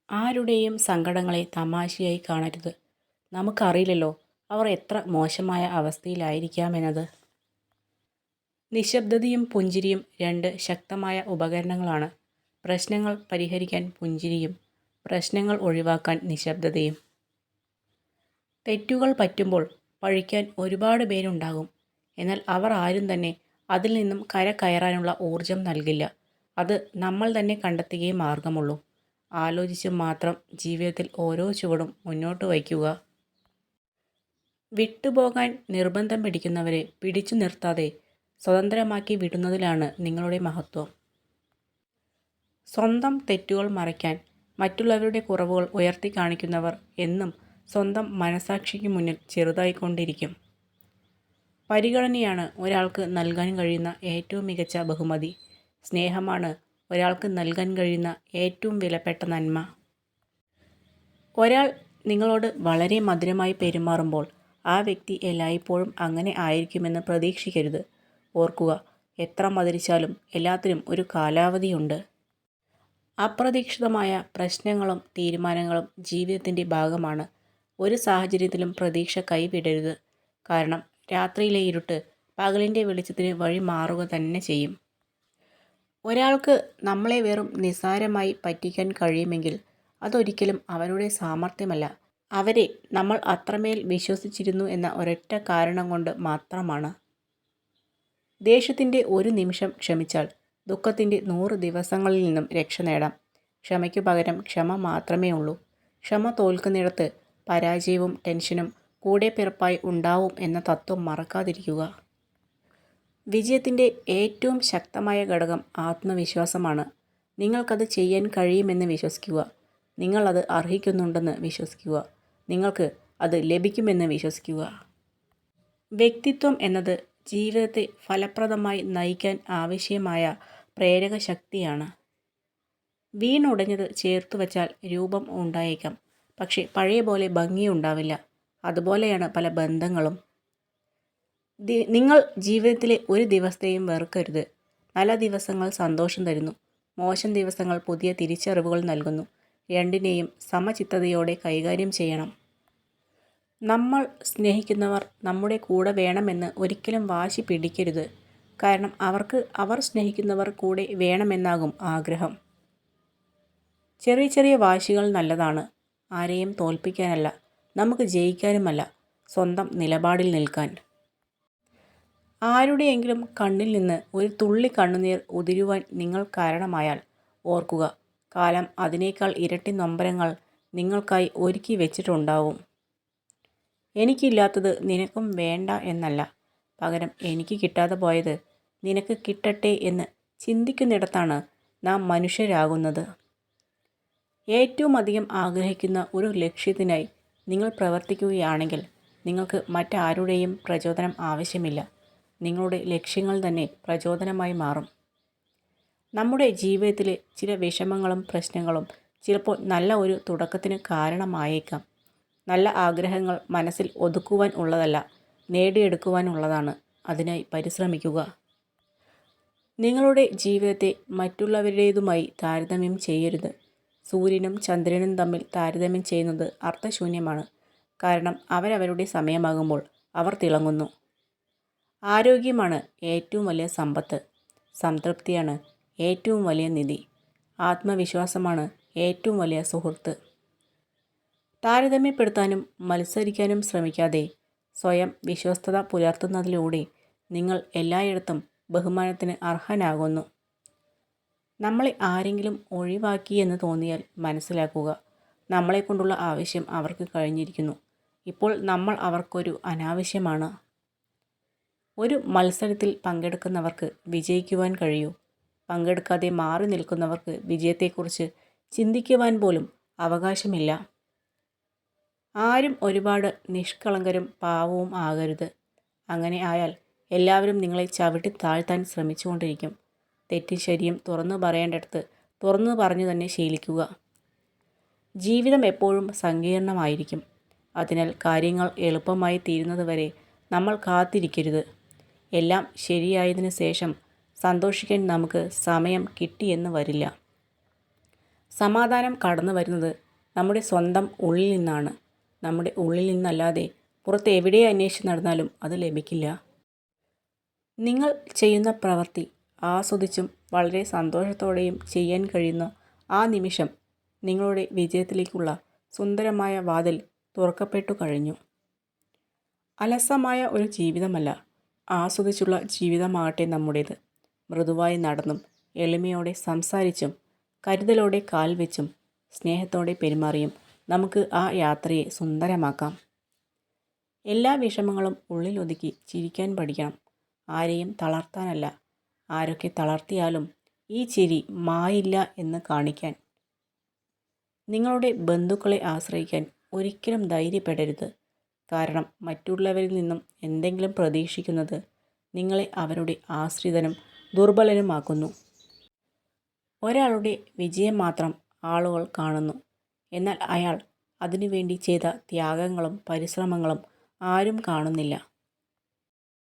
ആരുടെയും സങ്കടങ്ങളെ തമാശയായി കാണരുത്. നമുക്കറിയില്ലല്ലോ അവർ എത്ര മോശമായ അവസ്ഥയിലായിരിക്കാമെന്നത്. നിശബ്ദതയും പുഞ്ചിരിയും രണ്ട് ശക്തമായ ഉപകരണങ്ങളാണ്. പ്രശ്നങ്ങൾ പരിഹരിക്കാൻ പുഞ്ചിരിയും, പ്രശ്നങ്ങൾ ഒഴിവാക്കാൻ നിശബ്ദതയും. തെറ്റുകൾ പറ്റുമ്പോൾ പഴിക്കാൻ ഒരുപാട് പേരുണ്ടാകും. എന്നാൽ അവർ ആരും തന്നെ അതിൽ നിന്നും കരകയറാനുള്ള ഊർജം നൽകില്ല. അത് നമ്മൾ തന്നെ കണ്ടെത്തുകയേ മാർഗമുള്ളൂ. ആലോചിച്ച് മാത്രം ജീവിതത്തിൽ ഓരോ ചുവടും മുന്നോട്ട് വയ്ക്കുക. വിട്ടുപോകാൻ നിർബന്ധം പിടിക്കുന്നവരെ പിടിച്ചു നിർത്താതെ സ്വതന്ത്രമാക്കി വിടുന്നതിലാണ് നിങ്ങളുടെ മഹത്വം. സ്വന്തം തെറ്റുകൾ മറയ്ക്കാൻ മറ്റുള്ളവരുടെ കുറവുകൾ ഉയർത്തി കാണിക്കുന്നവർ എന്നും സ്വന്തം മനസാക്ഷിക്ക് മുന്നിൽ ചെറുതായിക്കൊണ്ടിരിക്കും. പരിഗണനയാണ് ഒരാൾക്ക് നൽകാൻ കഴിയുന്ന ഏറ്റവും മികച്ച ബഹുമതി. സ്നേഹമാണ് ഒരാൾക്ക് നൽകാൻ കഴിയുന്ന ഏറ്റവും വിലപ്പെട്ട നന്മ. ഒരാൾ നിങ്ങളോട് വളരെ മധുരമായി പെരുമാറുമ്പോൾ ആ വ്യക്തി എല്ലായ്പ്പോഴും അങ്ങനെ ആയിരിക്കുമെന്ന് പ്രതീക്ഷിക്കരുത്. ഓർക്കുക, എത്ര മധുരിച്ചാലും എല്ലാത്തിനും ഒരു കാലാവധിയുണ്ട്. അപ്രതീക്ഷിതമായ പ്രശ്നങ്ങളും തീരുമാനങ്ങളും ജീവിതത്തിൻ്റെ ഭാഗമാണ്. ഒരു സാഹചര്യത്തിലും പ്രതീക്ഷ കൈവിടരുത്. കാരണം രാത്രിയിലെ ഇരുട്ട് പകലിൻ്റെ വെളിച്ചത്തിന് വഴി മാറുക തന്നെ ചെയ്യും. ഒരാൾക്ക് നമ്മളെ വെറും നിസ്സാരമായി പറ്റിക്കാൻ കഴിയുമെങ്കിൽ അതൊരിക്കലും അവരുടെ സാമർഥ്യമല്ല, അവരെ നമ്മൾ അത്രമേൽ വിശ്വസിച്ചിരുന്നു എന്ന ഒരൊറ്റ കാരണം കൊണ്ട് മാത്രമാണ്. ദേഷ്യത്തിൻ്റെ ഒരു നിമിഷം ക്ഷമിച്ചാൽ ദുഃഖത്തിൻ്റെ 100 ദിവസങ്ങളിൽ നിന്നും രക്ഷ നേടാം. ക്ഷമയ്ക്കു പകരം ക്ഷമ മാത്രമേ ഉള്ളൂ. ക്ഷമ തോൽക്കുന്നിടത്ത് പരാജയവും ടെൻഷനും കൂടെപ്പിറപ്പായി ഉണ്ടാവും എന്ന തത്വം മറക്കാതിരിക്കുക. വിജയത്തിൻ്റെ ഏറ്റവും ശക്തമായ ഘടകം ആത്മവിശ്വാസമാണ്. നിങ്ങൾക്കത് ചെയ്യാൻ കഴിയുമെന്ന് വിശ്വസിക്കുക. നിങ്ങളത് അർഹിക്കുന്നുണ്ടെന്ന് വിശ്വസിക്കുക. നിങ്ങൾക്ക് അത് ലഭിക്കുമെന്ന് വിശ്വസിക്കുക. വ്യക്തിത്വം എന്നത് ജീവിതത്തെ ഫലപ്രദമായി നയിക്കാൻ ആവശ്യമായ പ്രേരക ശക്തിയാണ്. വീണുടഞ്ഞത് ചേർത്തു വച്ചാൽ രൂപം ഉണ്ടായേക്കാം, പക്ഷേ പഴയ പോലെ ഭംഗിയുണ്ടാവില്ല. അതുപോലെയാണ് പല ബന്ധങ്ങളും. നിങ്ങൾ ജീവിതത്തിലെ ഒരു ദിവസത്തെയും വെറുക്കരുത്. നല്ല ദിവസങ്ങൾ സന്തോഷം തരുന്നു, മോശം ദിവസങ്ങൾ പുതിയ തിരിച്ചറിവുകൾ നൽകുന്നു. രണ്ടിനെയും സമചിത്തതയോടെ കൈകാര്യം ചെയ്യണം. നമ്മൾ സ്നേഹിക്കുന്നവർ നമ്മുടെ കൂടെ വേണമെന്ന് ഒരിക്കലും വാശി പിടിക്കരുത്. കാരണം അവർക്ക് അവർ സ്നേഹിക്കുന്നവർ കൂടെ വേണമെന്നാകും ആഗ്രഹം. ചെറിയ ചെറിയ വാശികൾ നല്ലതാണ്. ആരെയും തോൽപ്പിക്കാനല്ല, നമുക്ക് ജയിക്കാനുമല്ല, സ്വന്തം നിലപാടിൽ നിൽക്കാൻ. ആരുടെയെങ്കിലും കണ്ണിൽ നിന്ന് ഒരു തുള്ളി കണ്ണുനീർ ഉതിരുവാൻ നിങ്ങൾ കാരണമായാൽ ഓർക്കുക, കാലം അതിനേക്കാൾ ഇരട്ടി നൊമ്പരങ്ങൾ നിങ്ങൾക്കായി ഒരുക്കി വെച്ചിട്ടുണ്ടാവും. എനിക്കില്ലാത്തത് നിനക്കും വേണ്ട എന്നല്ല, പകരം എനിക്ക് കിട്ടാതെ പോയത് നിനക്ക് കിട്ടട്ടെ എന്ന് ചിന്തിക്കുന്നിടത്താണ് നാം മനുഷ്യരാകുന്നത്. ഏറ്റവും അധികം ആഗ്രഹിക്കുന്ന ഒരു ലക്ഷ്യത്തിനായി നിങ്ങൾ പ്രവർത്തിക്കുകയാണെങ്കിൽ നിങ്ങൾക്ക് മറ്റാരുടെയും പ്രചോദനം ആവശ്യമില്ല. നിങ്ങളുടെ ലക്ഷ്യങ്ങൾ തന്നെ പ്രചോദനമായി മാറും. നമ്മുടെ ജീവിതത്തിലെ ചില വിഷമങ്ങളും പ്രശ്നങ്ങളും ചിലപ്പോൾ നല്ല ഒരു തുടക്കത്തിന് കാരണമായേക്കാം. നല്ല ആഗ്രഹങ്ങൾ മനസ്സിൽ ഒതുക്കുവാൻ ഉള്ളതല്ല, നേടിയെടുക്കുവാനുള്ളതാണ്. അതിനായി പരിശ്രമിക്കുക. നിങ്ങളുടെ ജീവിതത്തെ മറ്റുള്ളവരുടേതുമായി താരതമ്യം ചെയ്യരുത്. സൂര്യനും ചന്ദ്രനും തമ്മിൽ താരതമ്യം ചെയ്യുന്നത് അർത്ഥശൂന്യമാണ്. കാരണം അവരവരുടെ സമയമാകുമ്പോൾ അവർ തിളങ്ങുന്നു. ആരോഗ്യമാണ് ഏറ്റവും വലിയ സമ്പത്ത്. സംതൃപ്തിയാണ് ഏറ്റവും വലിയ നിധി. ആത്മവിശ്വാസമാണ് ഏറ്റവും വലിയ സുഹൃത്ത്. താരതമ്യപ്പെടുത്താനും മത്സരിക്കാനും ശ്രമിക്കാതെ സ്വയം വിശ്വസ്തത പുലർത്തുന്നതിലൂടെ നിങ്ങൾ എല്ലായിടത്തും ബഹുമാനത്തിന് അർഹനാകുന്നു. നമ്മളെ ആരെങ്കിലും ഒഴിവാക്കിയെന്ന് തോന്നിയാൽ മനസ്സിലാക്കുക, നമ്മളെക്കൊണ്ടുള്ള ആവശ്യം അവർക്ക് കഴിഞ്ഞിരിക്കുന്നു. ഇപ്പോൾ നമ്മൾ അവർക്കൊരു അനാവശ്യമാണ്. ഒരു മത്സരത്തിൽ പങ്കെടുക്കുന്നവർക്ക് വിജയിക്കുവാൻ കഴിയൂ. പങ്കെടുക്കാതെ മാറി നിൽക്കുന്നവർക്ക് വിജയത്തെക്കുറിച്ച് ചിന്തിക്കുവാൻ പോലും അവകാശമില്ല. ആരും ഒരുപാട് നിഷ്കളങ്കരും പാവവും ആകരുത്. അങ്ങനെ ആയാൽ എല്ലാവരും നിങ്ങളെ ചവിട്ടി താഴ്ത്താൻ ശ്രമിച്ചുകൊണ്ടിരിക്കും. തെറ്റും ശരിയും തുറന്നു പറയേണ്ടടുത്ത് തുറന്നു പറഞ്ഞു തന്നെ ശീലിക്കുക. ജീവിതം എപ്പോഴും സങ്കീർണമായിരിക്കും. അതിനാൽ കാര്യങ്ങൾ എളുപ്പമായി തീരുന്നതുവരെ നമ്മൾ കാത്തിരിക്കരുത്. എല്ലാം ശരിയായതിനു ശേഷം സന്തോഷിക്കാൻ നമുക്ക് സമയം കിട്ടിയെന്ന് വരില്ല. സമാധാനം കടന്നു വരുന്നത് നമ്മുടെ സ്വന്തം ഉള്ളിൽ നിന്നാണ്. നമ്മുടെ ഉള്ളിൽ നിന്നല്ലാതെ പുറത്ത് എവിടെ അന്വേഷിച്ച് നടന്നാലും അത് ലഭിക്കില്ല. നിങ്ങൾ ചെയ്യുന്ന പ്രവൃത്തി ആസ്വദിച്ചും വളരെ സന്തോഷത്തോടെയും ചെയ്യാൻ കഴിയുന്ന ആ നിമിഷം നിങ്ങളുടെ വിജയത്തിലേക്കുള്ള സുന്ദരമായ വാതിൽ തുറക്കപ്പെട്ടു കഴിഞ്ഞു. അലസമായ ഒരു ജീവിതമല്ല, ആസ്വദിച്ചുള്ള ജീവിതമാകട്ടെ നമ്മുടേത്. മൃദുവായി നടന്നും എളിമയോടെ സംസാരിച്ചും കരുതലോടെ കാൽ വെച്ചും സ്നേഹത്തോടെ പെരുമാറിയും നമുക്ക് ആ യാത്രയെ സുന്ദരമാക്കാം. എല്ലാ വിഷമങ്ങളും ഉള്ളിലൊതുക്കി ചിരിക്കാൻ പഠിക്കണം. ആരെയും തളർത്താനല്ല, ആരൊക്കെ തളർത്തിയാലും ഈ ചിരി മായില്ല എന്ന് കാണിക്കാൻ. നിങ്ങളുടെ ബന്ധുക്കളെ ആശ്രയിക്കാൻ ഒരിക്കലും ധൈര്യപ്പെടരുത്. കാരണം മറ്റുള്ളവരിൽ നിന്നും എന്തെങ്കിലും പ്രതീക്ഷിക്കുന്നത് നിങ്ങളെ അവരുടെ ആശ്രിതനും ദുർബലനുമാക്കുന്നു. ഒരാളുടെ വിജയം മാത്രം ആളുകൾ കാണുന്നു, എന്നാൽ അയാൾ അതിനുവേണ്ടി ചെയ്ത ത്യാഗങ്ങളും പരിശ്രമങ്ങളും ആരും കാണുന്നില്ല.